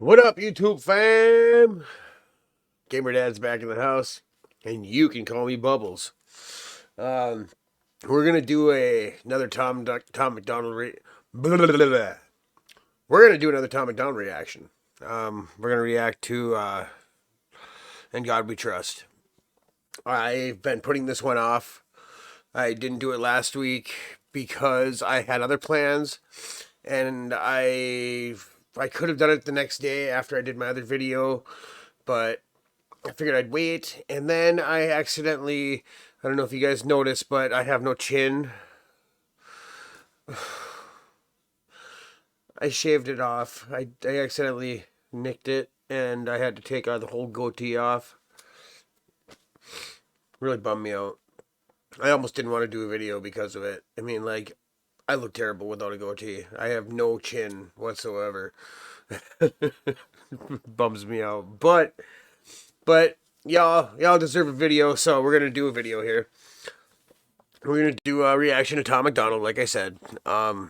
What up, YouTube fam? Gamer Dad's back in the house, and you can call me Bubbles. Um, we're gonna do another Tom McDonald blah, blah, blah, blah. We're gonna do another Tom McDonald reaction. We're gonna react to "And God We Trust." I've been putting this one off. I didn't do it last week because I had other plans, and I could have done it the next day after I did my other video, but I figured I'd wait. And then I accidentally, I don't know if you guys noticed, but I have no chin. I shaved it off. I accidentally nicked it, and I had to take the whole goatee off. Really bummed me out. I almost didn't want to do a video because of it. I mean, like, I look terrible without a goatee. I have no chin whatsoever. Bums me out. But y'all deserve a video, so we're gonna do a video here. We're gonna do a reaction to Tom McDonald, like I said. Hope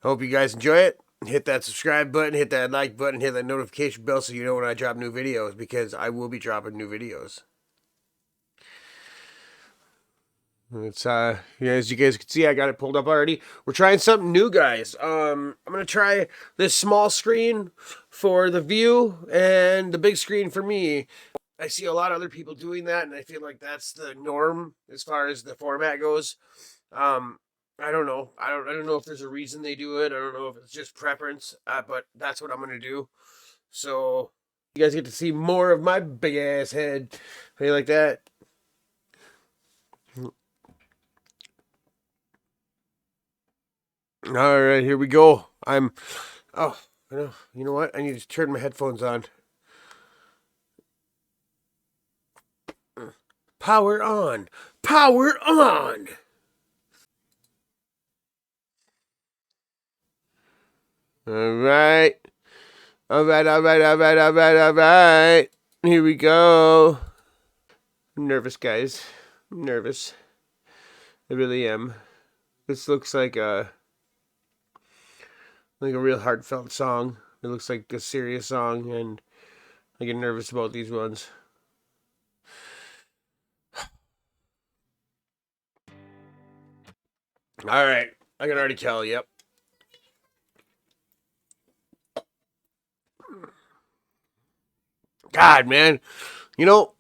you guys enjoy it. Hit that subscribe button, hit that like button, hit that notification bell so you know when I drop new videos, because I will be dropping new videos. It's yeah, as you guys can see, I got it pulled up already. We're trying something new, guys. I'm gonna try this small screen for the view and the big screen for me. I see a lot of other people doing that, and I feel like that's the norm as far as the format goes. I don't know. I don't know if there's a reason they do it. I don't know if it's just preference, but that's what I'm gonna do. So you guys get to see more of my big ass head. How you like that? All right, here we go. Oh, you know what? I need to turn my headphones on. Power on. Power on. All right. All right. Here we go. I'm nervous, guys. I'm nervous. I really am. This looks like a real heartfelt song. It looks like a serious song, and I get nervous about these ones. All right. I can already tell, yep. God, man. You know,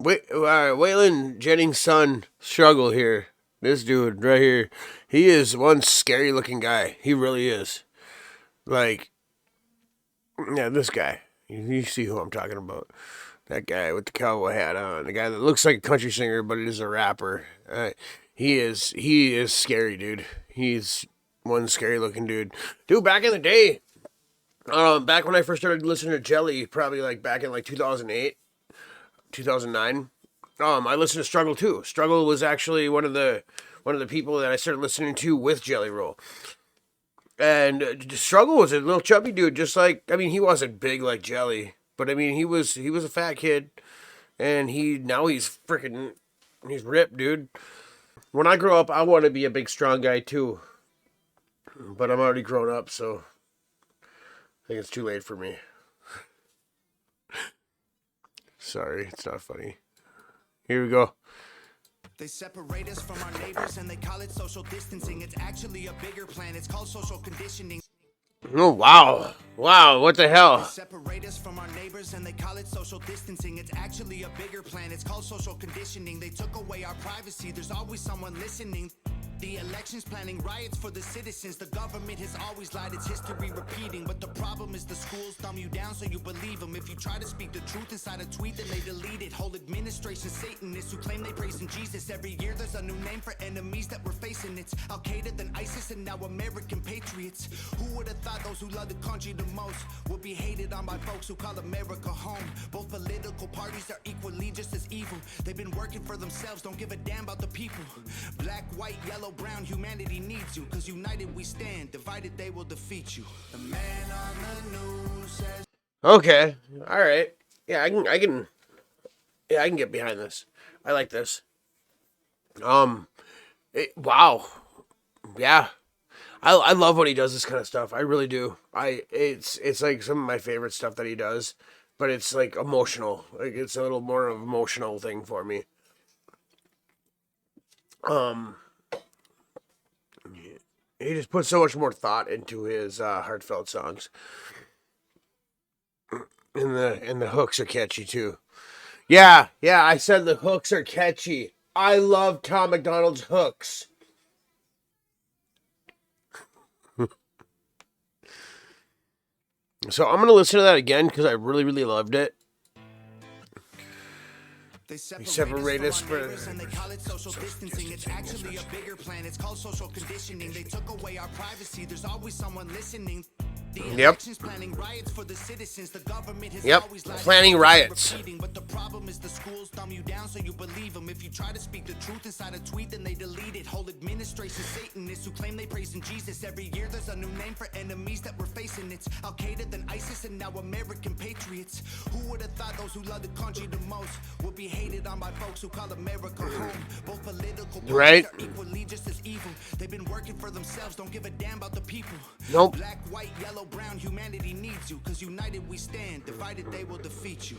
Waylon Jennings' son, Struggle here. This dude right here. He is one scary looking guy. He really is. Like, yeah, this guy. You see who I'm talking about. That guy with the cowboy hat on. The guy that looks like a country singer, but is a rapper. He is scary, dude. He's one scary looking dude. Dude, back in the day, back when I first started listening to Jelly, probably like back in like 2008, 2009, I listened to Struggle too. Struggle was actually one of the people that I started listening to with Jelly Roll. And Struggle was a little chubby dude, just like, I mean, he wasn't big like Jelly, but I mean, he was a fat kid, and he's freaking, he's ripped, dude. When I grow up, I want to be a big, strong guy too, but I'm already grown up, so I think it's too late for me. Sorry, it's not funny. Here we go. They separate us from our neighbors and they call it social distancing. It's actually a bigger plan. It's called social conditioning. Oh, wow. Wow, what the They hell? separate us from our neighbors and they call it social distancing. It's actually a bigger plan. It's called social conditioning. They took away our privacy. There's always someone listening. The elections planning riots for the citizens. The government has always lied, it's history repeating. But the problem is the schools dumb you down so you believe them. If you try to speak the truth inside a tweet, then they delete it. Whole administration Satanists who claim they praise in Jesus. Every year there's a new name for enemies that we're facing. It's Al-Qaeda, then ISIS, and now American patriots. Who would have thought those who love the country the most would be hated on by folks who call America home? Both political parties are equally just as evil. They've been working for themselves, don't give a damn about the people. Black, white, yellow, brown, humanity needs you. Cause united we stand, divided they will defeat you. The man on the news says. Okay, all right. Yeah, I can get behind this. I like this. Wow. Yeah. I love when he does this kind of stuff. I really do. It's like some of my favorite stuff that he does, but it's like emotional. Like it's a little more of an emotional thing for me. Um, he just puts so much more thought into his heartfelt songs, and the hooks are catchy too. Yeah, yeah. I said the hooks are catchy. I love Tom Macdonald's hooks. So I'm gonna listen to that again because I really, really loved it. They separate us from our neighbors and they call it social distancing. It's actually a bigger plan. It's called social conditioning. They took away our privacy. There's always someone listening. The elections planning riots for the citizens. The government has always lied. Planning riots. But the problem is the schools dumb you down so you believe them. If you try to speak the truth inside a tweet, then they delete it. Whole administration Satanists who claim they praise in Jesus. Every year there's a new name for enemies that we're facing. It's Al-Qaeda, then ISIS, and now American patriots. Who would have thought those who love the country the most would be hated on by folks who call America home? Both political parties are equally just as evil. They've been working for themselves, don't give a damn about the people. Nope. Black, white, yellow, brown, humanity needs you. Cause united we stand, divided they will defeat you.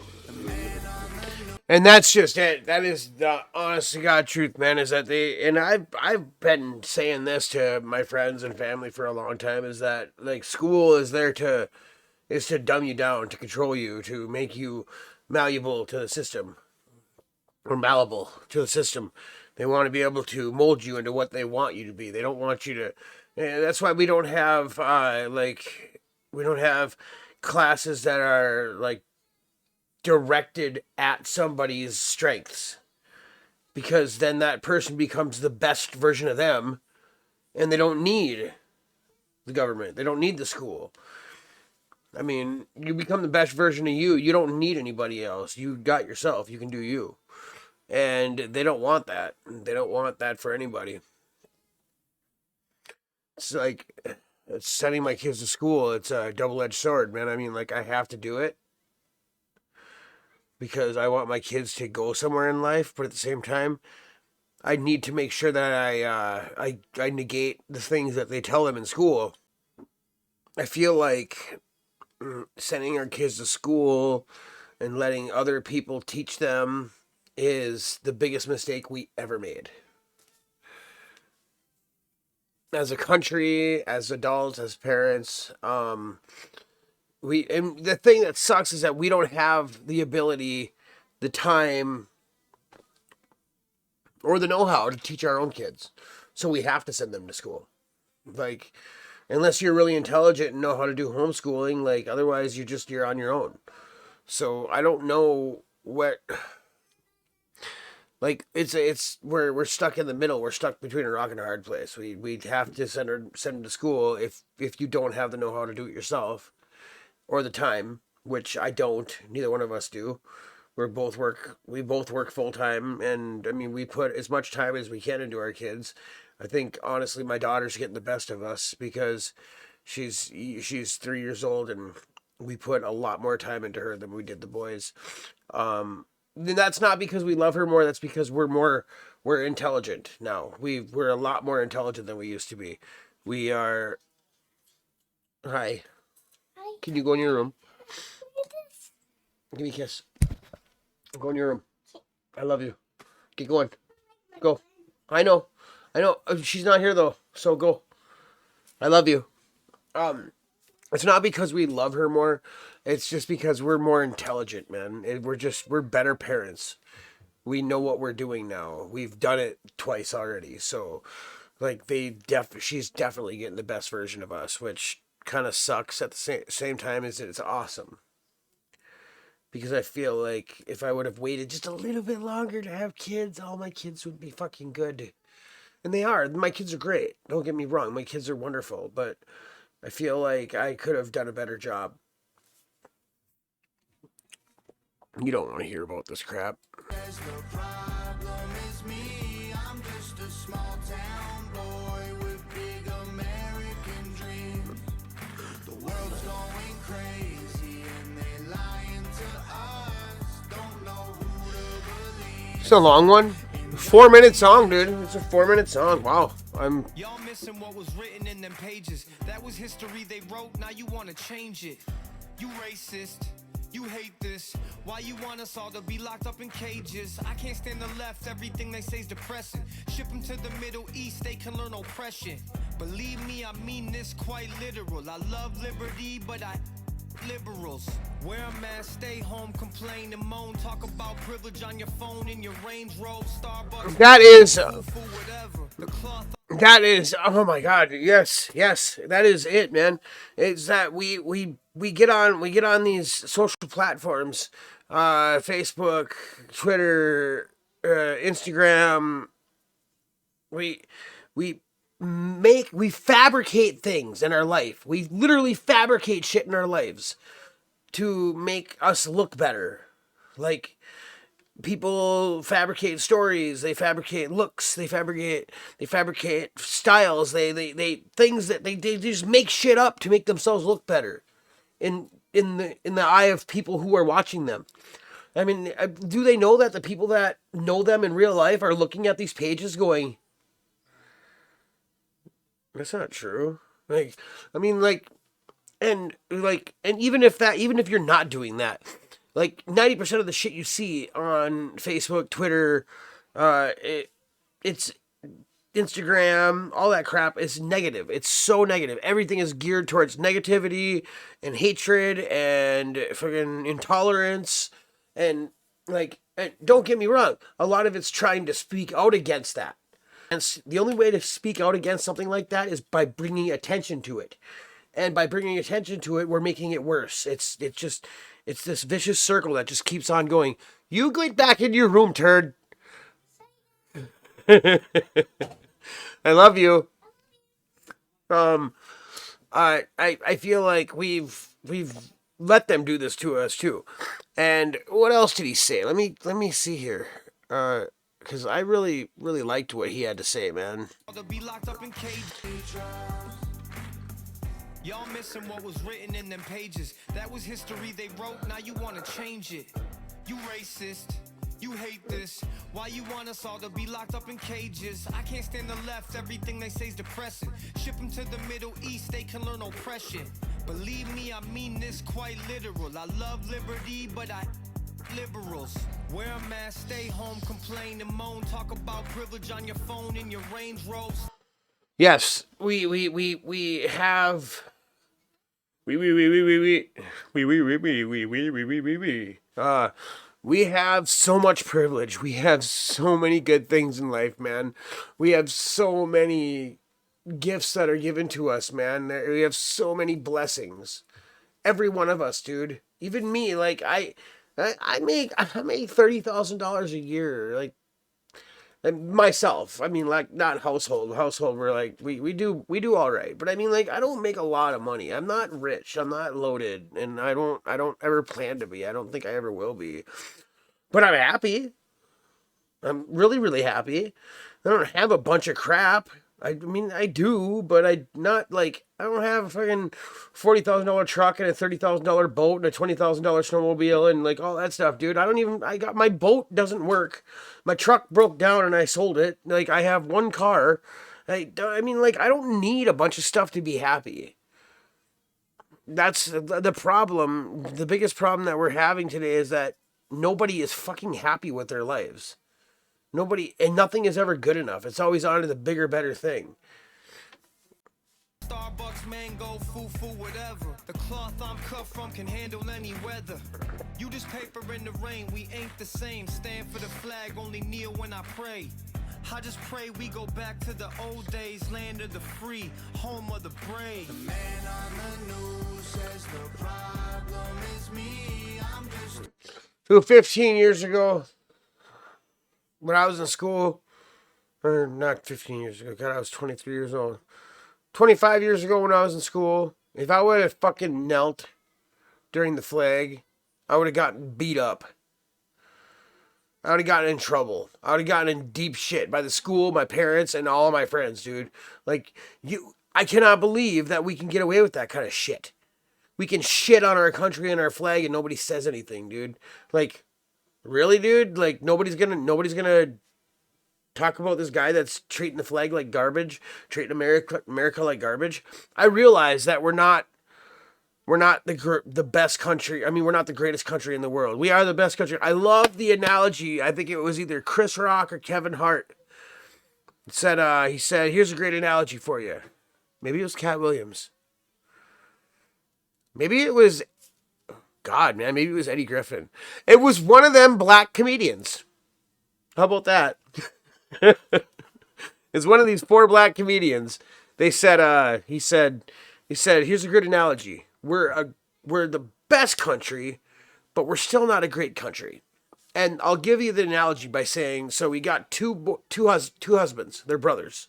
And that's just it. That is the honest to God truth, man, is that and I've been saying this to my friends and family for a long time, is that like school is there to dumb you down, to control you, to make you malleable to the system. Or malleable to the system. They want to be able to mold you into what they want you to be. They don't want you to. And that's why we don't have we don't have classes that are like directed at somebody's strengths, because then that person becomes the best version of them, and they don't need the government. They don't need the school. I mean, you become the best version of you. You don't need anybody else. You got yourself. You can do you. And they don't want that. They don't want that for anybody. It's like, it's sending my kids to school. It's a double-edged sword, man. I mean, like, I have to do it because I want my kids to go somewhere in life. But at the same time, I need to make sure that I negate the things that they tell them in school. I feel like sending our kids to school and letting other people teach them is the biggest mistake we ever made. As a country, as adults, as parents, and the thing that sucks is that we don't have the ability, the time, or the know-how to teach our own kids. So we have to send them to school. Like, unless you're really intelligent and know how to do homeschooling, like, otherwise you're on your own. So I don't know what, like, we're stuck in the middle. We're stuck between a rock and a hard place. We have to send them to school if you don't have the know-how to do it yourself, or the time, which I don't. Neither one of us do. We both work full time, and I mean, we put as much time as we can into our kids. I think honestly, my daughter's getting the best of us because she's 3 years old, and we put a lot more time into her than we did the boys. That's not because we love her more. That's because we're intelligent now. We're a lot more intelligent than we used to be. We are. Hi. Hi. Can you go in your room? Give me a kiss. Go in your room. I love you. Get going. Go. I know. She's not here though, so go. I love you. It's not because we love her more. It's just because we're more intelligent, man. We're better parents. We know what we're doing now. We've done it twice already. So, like, she's definitely getting the best version of us, which kind of sucks at the same time as it's awesome. Because I feel like if I would have waited just a little bit longer to have kids, all my kids would be fucking good. And they are. My kids are great. Don't get me wrong. My kids are wonderful. But I feel like I could have done a better job. You don't want to hear about this crap. The problem is me. I'm just a small town boy with big American dreams. The world's going crazy and they lying to us. Don't know who to believe. It's a long one. 4-minute song, dude. It's a 4-minute song. Wow. Y'all missing what was written in them pages. That was history they wrote, now you wanna change it. You racist, you hate this. Why you want us all to be locked up in cages? I can't stand the left, everything they say's depressing. Ship them to the Middle East, they can learn oppression. Believe me, I mean this quite literal. I love liberty, but I liberals. Wear a mask, stay home, complain and moan. Talk about privilege on your phone in your Range Rover, Starbucks. That is, Whatever. The cloth. that is, oh my God, yes, that is it, man. It's that we get on these social platforms, Facebook, Twitter, Instagram. We fabricate things in our life. We literally fabricate shit in our lives to make us look better. Like, people fabricate stories, they fabricate looks, they fabricate styles, they things that they just make shit up to make themselves look better in the eye of people who are watching them. I mean, do they know that the people that know them in real life are looking at these pages going, that's not true. Like, I mean, like, and even if you're not doing that, like 90% of the shit you see on Facebook, Twitter, it's Instagram, all that crap is negative. It's so negative. Everything is geared towards negativity and hatred and fucking intolerance. And like, and don't get me wrong, a lot of it's trying to speak out against that. And the only way to speak out against something like that is by bringing attention to it. And by bringing attention to it, we're making it worse. It's this vicious circle that just keeps on going. You get back in your room, turd. I love you. I feel like we've let them do this to us too. And what else did he say? Let me see here. Because I really liked what he had to say, man. Y'all missing what was written in them pages. That was history they wrote, now you wanna change it. You racist, you hate this. Why you want us all to be locked up in cages? I can't stand the left, everything they say's depressing. Ship them to the Middle East, they can learn oppression. Believe me, I mean this quite literal. I love liberty, but I liberals. Wear a mask, stay home, complain and moan. Talk about privilege on your phone in your Range Rover. Yes, we have. We have so much privilege. We have so many good things in life, man. We have so many gifts that are given to us, man. We have so many blessings. Every one of us, dude. Even me, like I make $30,000 a year, like, and myself. I mean, like, not household. We're like we do all right, but I mean, like, I don't make a lot of money. I'm not rich. I'm not loaded, and I don't ever plan to be. I don't think I ever will be. But I'm happy. I'm really happy. I don't have a bunch of crap. I mean, I do, but I don't have a fucking $40,000 truck and a $30,000 boat and a $20,000 snowmobile and like all that stuff, dude. My boat doesn't work. My truck broke down and I sold it. Like, I have one car. I mean, like, I don't need a bunch of stuff to be happy. That's the problem. The biggest problem that we're having today is that nobody is fucking happy with their lives. Nobody, and nothing is ever good enough. It's always on to the bigger, better thing. Starbucks, mango, foo, whatever. The cloth I'm cut from can handle any weather. You just paper in the rain, we ain't the same. Stand for the flag, only kneel when I pray. I just pray we go back to the old days, land of the free, home of the brave. The man on the news says the problem is me. I'm just... So 15 years ago, when I was in school, or not 15 years ago, God, I was 23 years old. 25 years ago when I was in school, if I would have fucking knelt during the flag, I would have gotten beat up. I would have gotten in trouble. I would have gotten in deep shit by the school, my parents, and all of my friends, dude. Like, I cannot believe that we can get away with that kind of shit. We can shit on our country and our flag and nobody says anything, dude. Like, really, dude? Like, nobody's gonna talk about this guy that's treating the flag like garbage, treating America like garbage, I realize that we're not the best country. I mean, we're not the greatest country in the world. We are the best country. I love the analogy. I think it was either Chris Rock or Kevin Hart. He said, here's a great analogy for you. Maybe it was Cat Williams. Maybe it was, God, man, maybe it was Eddie Griffin. It was one of them black comedians. How about that? It's one of these 4 black comedians. They said, he said, here's a good analogy. We're the best country, but we're still not a great country. And I'll give you the analogy by saying, so we got two husbands. They're brothers.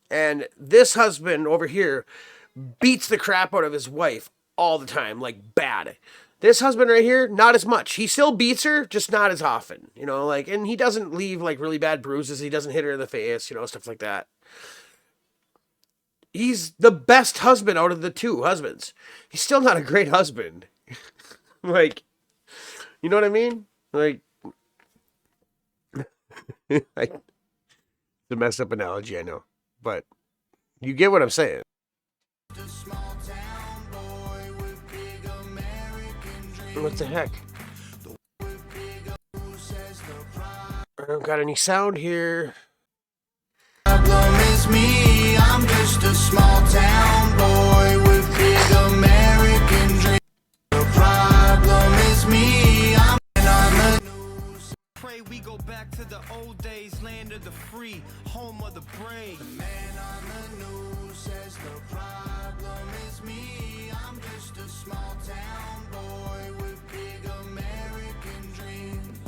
And this husband over here beats the crap out of his wife all the time, like bad. This husband right here, not as much. He still beats her, just not as often. You know, like, and he doesn't leave like really bad bruises. He doesn't hit her in the face, you know, stuff like that. He's the best husband out of the 2 husbands. He's still not a great husband. Like, you know what I mean? Like, it's a messed up analogy, I know. But you get what I'm saying. What the heck? I don't got any sound here. Problem is me, I'm just a small town boy with big American dreams. The problem is me, I'm on the news. Pray we go back to the old days, land of the free, home of the brave. The man on the news says the problem is me, I'm just a small town boy with big American dreams.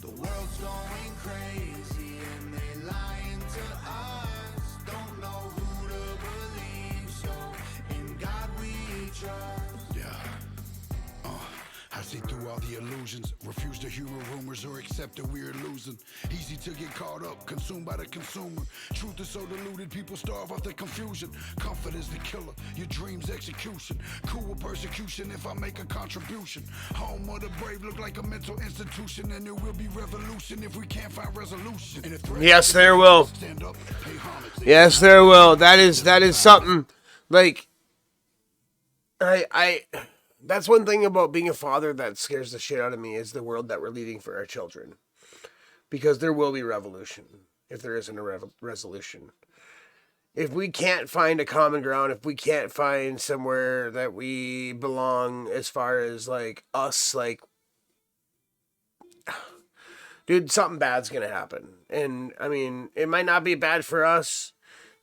The world's going crazy and they lying to us. Don't know who to believe, so in God we trust. Yeah. I see through all the illusions, refuse to humor rumors or accept that we're losing. Easy to get caught up, consumed by the consumer. Truth is so diluted, people starve off the confusion. Comfort is the killer, your dreams execution. Cool with persecution if I make a contribution. Home of the brave look like a mental institution, and there will be revolution if we can't find resolution. Yes, there will. Yes, there will. That is something like I that's one thing about being a father that scares the shit out of me is the world that we're leaving for our children. Because there will be revolution if there isn't a resolution. If we can't find a common ground, if we can't find somewhere that we belong as far as like us, like, dude, something bad's going to happen. And I mean, it might not be bad for us.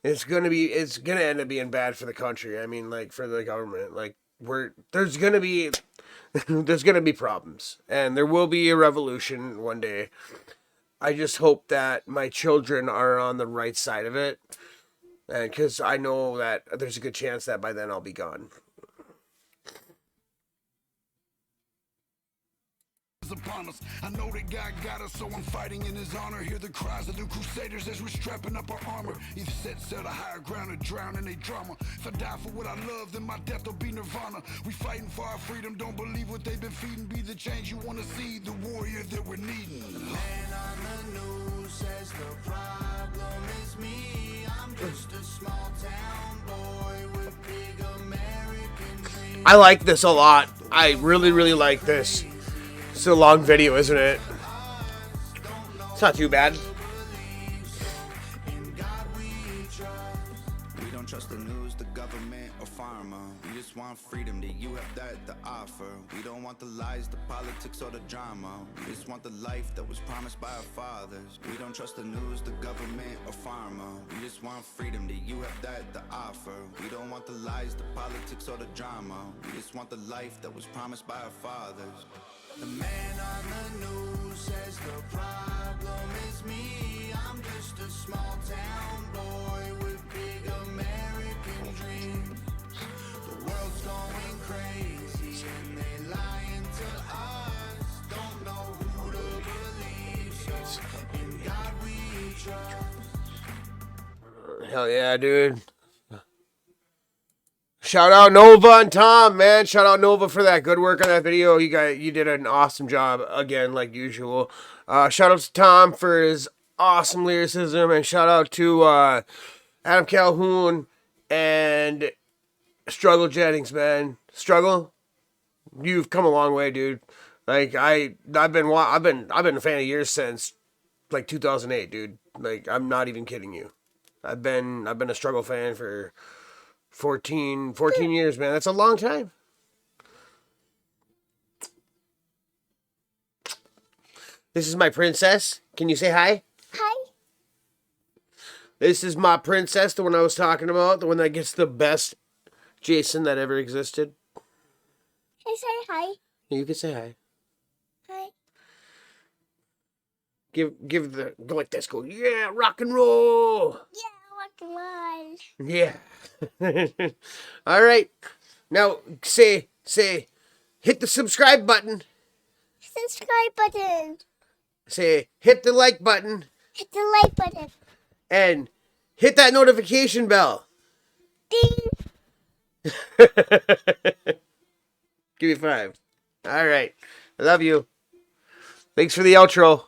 It's going to end up being bad for the country. I mean, like for the government, like, there's gonna be problems, and there will be a revolution one day. I just hope that my children are on the right side of it, and because I know that there's a good chance that by then I'll be gone. Upon us. I know that God got us, so I'm fighting in his honor. Hear the cries of the crusaders as we're strapping up our armor. Either set sail to higher ground or drown in their drama. If I die for what I love, then my death will be nirvana. We fighting for our freedom, don't believe what they've been feeding. Be the change you want to see, the warrior that we're needing. The man on the news says the problem is me. I'm just a small town boy with big American dreams. I like this a lot. I really, really like this. It's a long video, isn't it? It's not too bad. We don't trust the news, the government, or pharma. We just want freedom, that you have that to offer. We don't want the lies, the politics, or the drama. We just want the life that was promised by our fathers. We don't trust the news, the government, or pharma. We just want freedom, that you have that to offer. We don't want the lies, the politics, or the drama. We just want the life that was promised by our fathers. The man on the news says the problem is me. I'm just a small town boy with big American dreams. The world's going crazy and they lying to us. Don't know who to believe, so in God we trust. Hell yeah, dude. Shout out Nova and Tom, man. Shout out Nova for that good work on that video. You did an awesome job again, like usual. Shout out to Tom for his awesome lyricism. And shout out to Adam Calhoun and Struggle Jennings, man. Struggle, you've come a long way, dude. Like I've been a fan of yours since like 2008, dude. Like I'm not even kidding you. I've been a Struggle fan for 14 years, man. That's a long time. This is my princess. Can you say hi? Hi. This is my princess, the one I was talking about, the one that gets the best Jason that ever existed. Can I say hi? You can say hi. Hi. Give the go like this. Go, yeah, rock and roll. Yeah, rock and roll. Yeah. All right. Now say hit the subscribe button. Subscribe button. Say hit the like button Hit the like button. and hit that notification bell. Ding. Give me 5. All right. I love you. Thanks for the outro.